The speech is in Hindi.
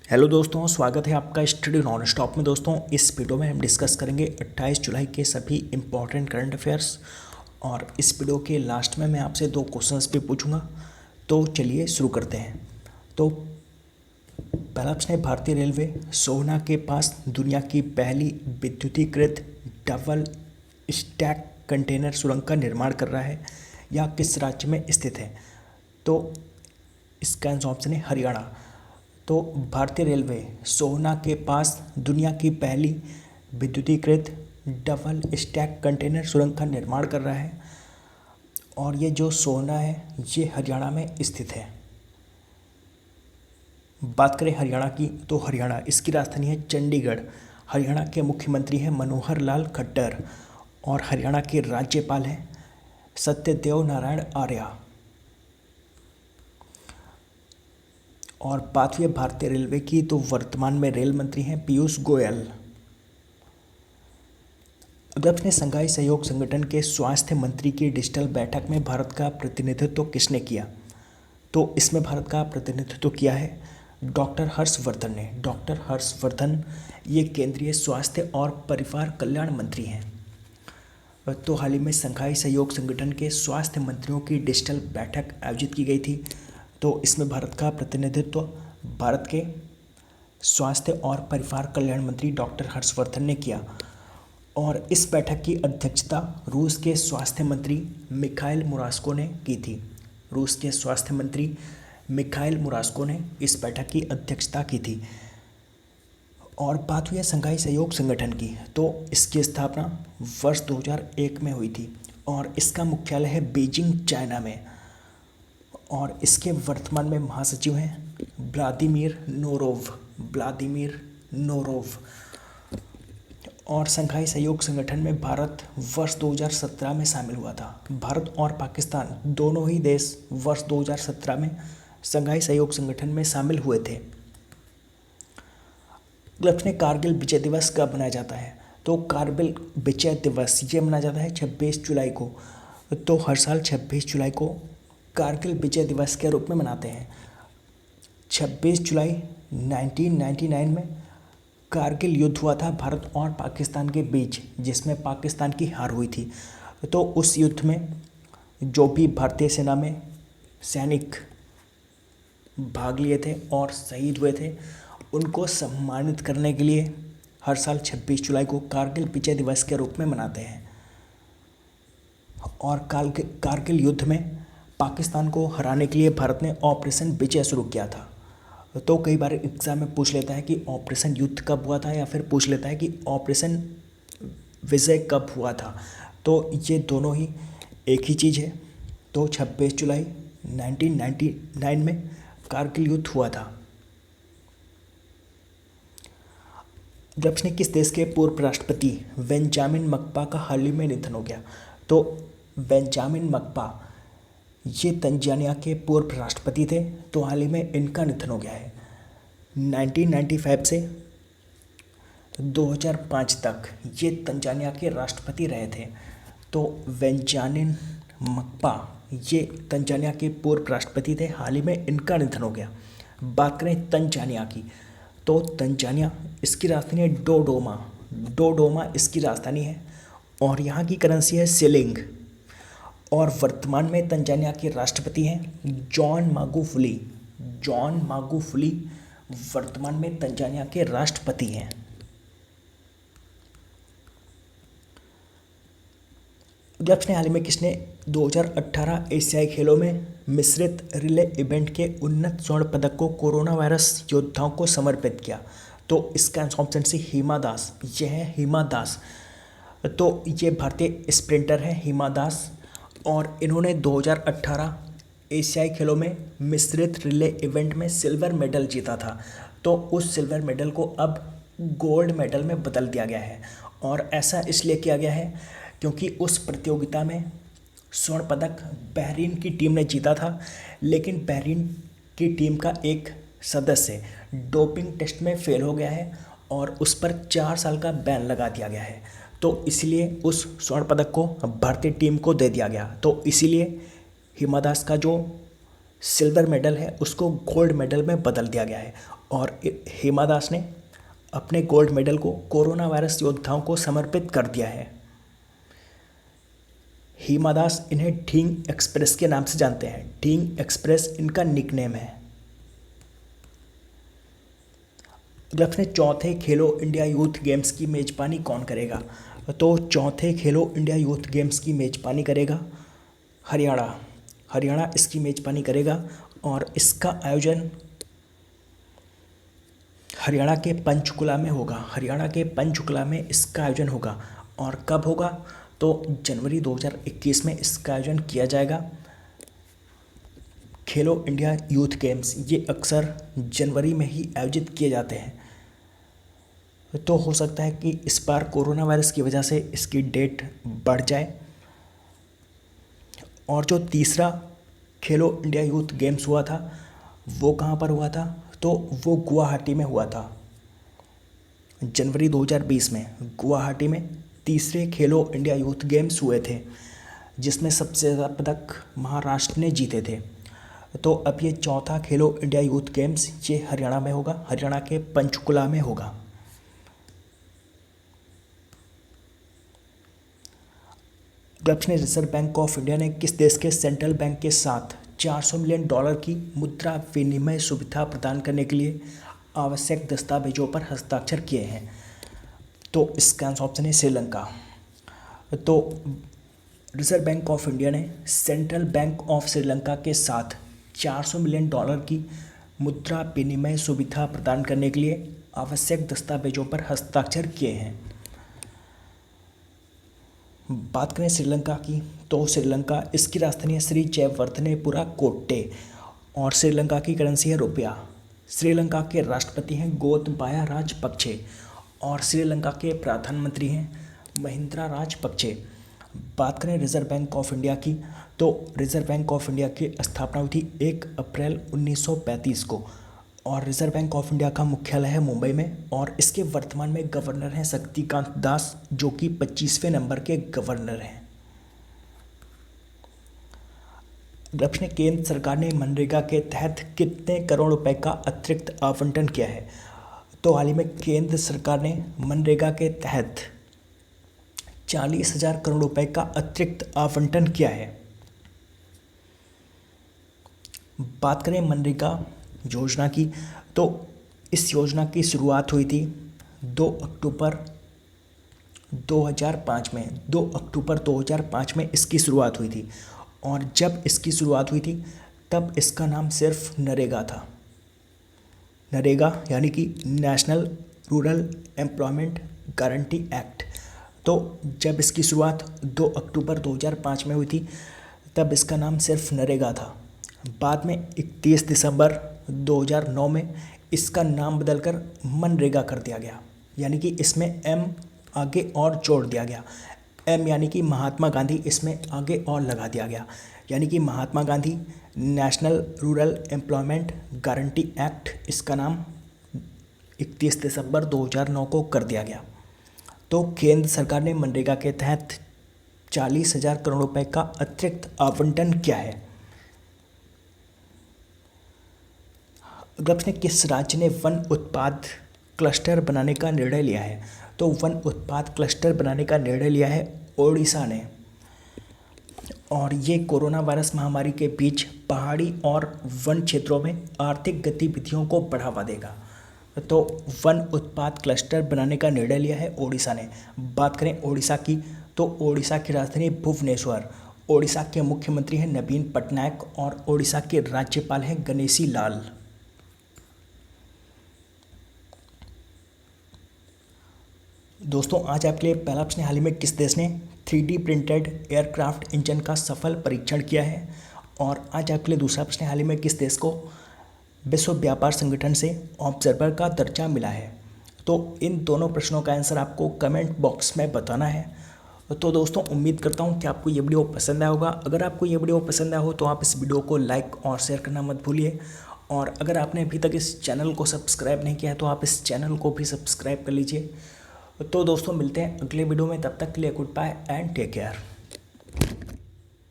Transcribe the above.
हेलो दोस्तों, स्वागत है आपका स्टडी नॉन स्टॉप में। दोस्तों, इस वीडियो में हम डिस्कस करेंगे 28 जुलाई के सभी इम्पॉर्टेंट करंट अफेयर्स। और इस वीडियो के लास्ट में मैं आपसे 2 क्वेश्चंस भी पूछूंगा। तो चलिए शुरू करते हैं। तो पहला प्रश्न है, भारतीय रेलवे सोहना के पास दुनिया की पहली विद्युतीकृत डबल स्टैक कंटेनर सुरंग का निर्माण कर रहा है, यह किस राज्य में स्थित है? तो इसका आंसर ऑप्शन है हरियाणा। तो भारतीय रेलवे सोहना के पास दुनिया की पहली विद्युतीकृत डबल स्टैक कंटेनर सुरंग का निर्माण कर रहा है, और ये जो सोहना है ये हरियाणा में स्थित है। बात करें हरियाणा की, तो हरियाणा, इसकी राजधानी है चंडीगढ़। हरियाणा के मुख्यमंत्री हैं मनोहर लाल खट्टर, और हरियाणा के राज्यपाल हैं सत्यदेव नारायण आर्य। और बात हुई भारतीय रेलवे की, तो वर्तमान में रेल मंत्री हैं पीयूष गोयल। अगला प्रश्न, शंघाई सहयोग संगठन के स्वास्थ्य मंत्री की डिजिटल बैठक में भारत का प्रतिनिधित्व किसने किया? तो इसमें भारत का प्रतिनिधित्व किया है डॉक्टर हर्षवर्धन ने। डॉक्टर हर्षवर्धन ये केंद्रीय स्वास्थ्य और परिवार कल्याण मंत्री हैं। तो हाल ही में शंघाई सहयोग संगठन के स्वास्थ्य मंत्रियों की डिजिटल बैठक आयोजित की गई थी। तो इसमें भारत का प्रतिनिधित्व भारत के स्वास्थ्य और परिवार कल्याण मंत्री डॉक्टर हर्षवर्धन ने किया। और इस बैठक की अध्यक्षता रूस के स्वास्थ्य मंत्री मिखाइल मुरास्को ने की थी। रूस के स्वास्थ्य मंत्री मिखाइल मुरास्को ने इस बैठक की अध्यक्षता की थी। और बात हुई है शंघाई सहयोग संगठन की, तो इसकी स्थापना वर्ष 2001 में हुई थी, और इसका मुख्यालय है बीजिंग, चाइना में। और इसके वर्तमान में महासचिव हैं व्लादिमीर नोरोव। Vladimir Norov. और शंघाई सहयोग संगठन में भारत वर्ष 2017 में शामिल हुआ था। भारत और पाकिस्तान दोनों ही देश वर्ष 2017 में शंघाई सहयोग संगठन में शामिल हुए थे। लक्ष्य, कारगिल विजय दिवस कब मनाया जाता है? तो कारगिल विजय दिवस ये मनाया जाता है 26 जुलाई को। तो हर साल 26 जुलाई को कारगिल विजय दिवस के रूप में मनाते हैं। 26 जुलाई 1999 में कारगिल युद्ध हुआ था भारत और पाकिस्तान के बीच, जिसमें पाकिस्तान की हार हुई थी। तो उस युद्ध में जो भी भारतीय सेना में सैनिक भाग लिए थे और शहीद हुए थे, उनको सम्मानित करने के लिए हर साल 26 जुलाई को कारगिल विजय दिवस के रूप में मनाते हैं। और कारगिल युद्ध में पाकिस्तान को हराने के लिए भारत ने ऑपरेशन विजय शुरू किया था। तो कई बार एग्जाम में पूछ लेता है कि ऑपरेशन युद्ध कब हुआ था, या फिर पूछ लेता है कि ऑपरेशन विजय कब हुआ था। तो ये दोनों ही एक ही चीज़ है। तो 26 जुलाई 1999 में कारगिल युद्ध हुआ था। प्रश्न, किस देश के पूर्व राष्ट्रपति बेंजामिन मकपा का हाल ही में निधन हो गया? तो बेंजामिन मकपा ये तंजानिया के पूर्व राष्ट्रपति थे। तो हाल ही में इनका निधन हो गया है। 1995 से 2005 तक ये तंजानिया के राष्ट्रपति रहे थे। तो बेंजामिन मकपा ये तंजानिया के पूर्व राष्ट्रपति थे। हाल ही में इनका निधन हो गया। बात करें तंजानिया की, तो तंजानिया इसकी राजधानी है डोडोमा। डोडोमा इसकी राजधानी है, और यहाँ की करेंसी है शिलिंग। और वर्तमान में तंजानिया के राष्ट्रपति हैं जॉन मागुफुली। जॉन मागुफुली वर्तमान में तंजानिया के राष्ट्रपति हैं। प्रश्न, हाल ही में किसने 2018 एशियाई खेलों में मिश्रित रिले इवेंट के उन्नत स्वर्ण पदक को कोरोना वायरस योद्धाओं को समर्पित किया? तो इसका answer option C Hima Das. ये है हिमा दास। तो ये भारतीय स्प्रिंटर हैं हिमा दास, और इन्होंने 2018 एशियाई खेलों में मिश्रित रिले इवेंट में सिल्वर मेडल जीता था। तो उस सिल्वर मेडल को अब गोल्ड मेडल में बदल दिया गया है। और ऐसा इसलिए किया गया है क्योंकि उस प्रतियोगिता में स्वर्ण पदक बहरीन की टीम ने जीता था, लेकिन बहरीन की टीम का एक सदस्य डोपिंग टेस्ट में फेल हो गया है, और उस पर 4 साल का बैन लगा दिया गया है। तो इसलिए उस स्वर्ण पदक को भारतीय टीम को दे दिया गया। तो इसीलिए हिमा दास का जो सिल्वर मेडल है उसको गोल्ड मेडल में बदल दिया गया है और हिमा दास ने अपने गोल्ड मेडल को कोरोना वायरस योद्धाओं को समर्पित कर दिया है। हिमा दास इन्हें ढींग एक्सप्रेस के नाम से जानते हैं। ढींग एक्सप्रेस इनका निकनेम है। अपने चौथे खेलो इंडिया यूथ गेम्स की मेजबानी कौन करेगा? तो चौथे खेलो इंडिया यूथ गेम्स की मेजबानी करेगा हरियाणा। हरियाणा इसकी मेजबानी करेगा और इसका आयोजन हरियाणा के पंचकुला में होगा। हरियाणा के पंचकुला में इसका आयोजन होगा और कब होगा? तो जनवरी 2021 में इसका आयोजन किया जाएगा। खेलो इंडिया यूथ गेम्स ये अक्सर जनवरी में ही आयोजित किए जाते हैं, तो हो सकता है कि इस बार कोरोना वायरस की वजह से इसकी डेट बढ़ जाए। और जो तीसरा खेलो इंडिया यूथ गेम्स हुआ था वो कहाँ पर हुआ था? तो वो गुवाहाटी में हुआ था। जनवरी 2020 में गुवाहाटी में तीसरे खेलो इंडिया यूथ गेम्स हुए थे, जिसमें सबसे ज़्यादा पदक महाराष्ट्र ने जीते थे। तो अब ये चौथा खेलो इंडिया यूथ गेम्स ये हरियाणा में होगा, हरियाणा के पंचकुला में होगा। प्रश्न, रिजर्व बैंक ऑफ इंडिया ने किस देश के सेंट्रल बैंक के साथ $400 मिलियन की मुद्रा विनिमय सुविधा प्रदान करने के लिए आवश्यक दस्तावेजों पर हस्ताक्षर किए हैं? तो इसका ऑप्शन है श्रीलंका। तो रिजर्व बैंक ऑफ इंडिया ने सेंट्रल बैंक ऑफ श्रीलंका के साथ $400 मिलियन की मुद्रा विनिमय सुविधा प्रदान करने के लिए आवश्यक दस्तावेजों पर हस्ताक्षर किए हैं। बात करें श्रीलंका की, तो श्रीलंका इसकी राजधानी है श्री जयवर्धनेपुरा कोट्टे और श्रीलंका की करेंसी है रुपया। श्रीलंका के राष्ट्रपति हैं गोतबाया राजपक्षे और श्रीलंका के प्रधानमंत्री हैं महिंद्रा राजपक्षे। बात करें रिजर्व बैंक ऑफ इंडिया की, तो रिजर्व बैंक ऑफ इंडिया की स्थापना हुई थी 1 अप्रैल 1935 को और रिजर्व बैंक ऑफ इंडिया का मुख्यालय है मुंबई में और इसके वर्तमान में गवर्नर हैं शक्तिकांत दास, जो कि 25वें नंबर के गवर्नर हैं। प्रश्न, केंद्र सरकार ने मनरेगा के तहत कितने करोड़ रुपए का अतिरिक्त आवंटन किया है? तो हाल ही में केंद्र सरकार ने मनरेगा के तहत 40,000 करोड़ रुपए का अतिरिक्त आवंटन किया है। बात करें मनरेगा योजना की, तो इस योजना की शुरुआत हुई थी 2 अक्टूबर 2005 में। 2 अक्टूबर 2005 में इसकी शुरुआत हुई थी और जब इसकी शुरुआत हुई थी तब इसका नाम सिर्फ नरेगा था। नरेगा यानी कि national rural employment guarantee act. तो जब इसकी शुरुआत 2 अक्टूबर 2005 में हुई थी तब इसका नाम सिर्फ नरेगा था। बाद में 31 दिसंबर 2009 में इसका नाम बदलकर मनरेगा कर दिया गया, यानी कि इसमें एम आगे और जोड़ दिया गया। एम यानी कि महात्मा गांधी, इसमें आगे और लगा दिया गया, यानी कि Mahatma Gandhi national rural employment guarantee act, इसका नाम 31 दिसंबर 2009 को कर दिया गया। तो केंद्र सरकार ने मनरेगा के तहत 40,000 करोड़ रुपए का अतिरिक्त आवंटन किया है। प्रश्न, किस राज्य ने वन उत्पाद क्लस्टर बनाने का निर्णय लिया है? तो वन उत्पाद क्लस्टर बनाने का निर्णय लिया है ओडिशा ने और ये कोरोना वायरस महामारी के बीच पहाड़ी और वन क्षेत्रों में आर्थिक गतिविधियों को बढ़ावा देगा। तो वन उत्पाद क्लस्टर बनाने का निर्णय लिया है ओडिशा ने। बात करें ओडिशा की, तो ओडिशा की राजधानी भुवनेश्वर। ओडिशा के मुख्यमंत्री हैं नवीन पटनायक और ओडिशा के राज्यपाल हैं गणेशी लाल। दोस्तों, आज आपके लिए पहला प्रश्न, हाल ही में किस देश ने 3D प्रिंटेड एयरक्राफ्ट इंजन का सफल परीक्षण किया है? और आज आपके लिए दूसरा प्रश्न, हाल ही में किस देश को विश्व व्यापार संगठन से ऑब्जर्वर का दर्जा मिला है? तो इन दोनों प्रश्नों का आंसर आपको कमेंट बॉक्स में बताना है। तो दोस्तों, उम्मीद करता हूँ कि आपको ये वीडियो पसंद आया होगा। अगर आपको ये वीडियो पसंद आया हो तो आप इस वीडियो को लाइक और शेयर करना मत भूलिए और अगर आपने अभी तक इस चैनल को सब्सक्राइब नहीं किया है तो आप इस चैनल को भी सब्सक्राइब कर लीजिए। तो दोस्तों, मिलते हैं अगले वीडियो में, तब तक के लिए goodbye and take care.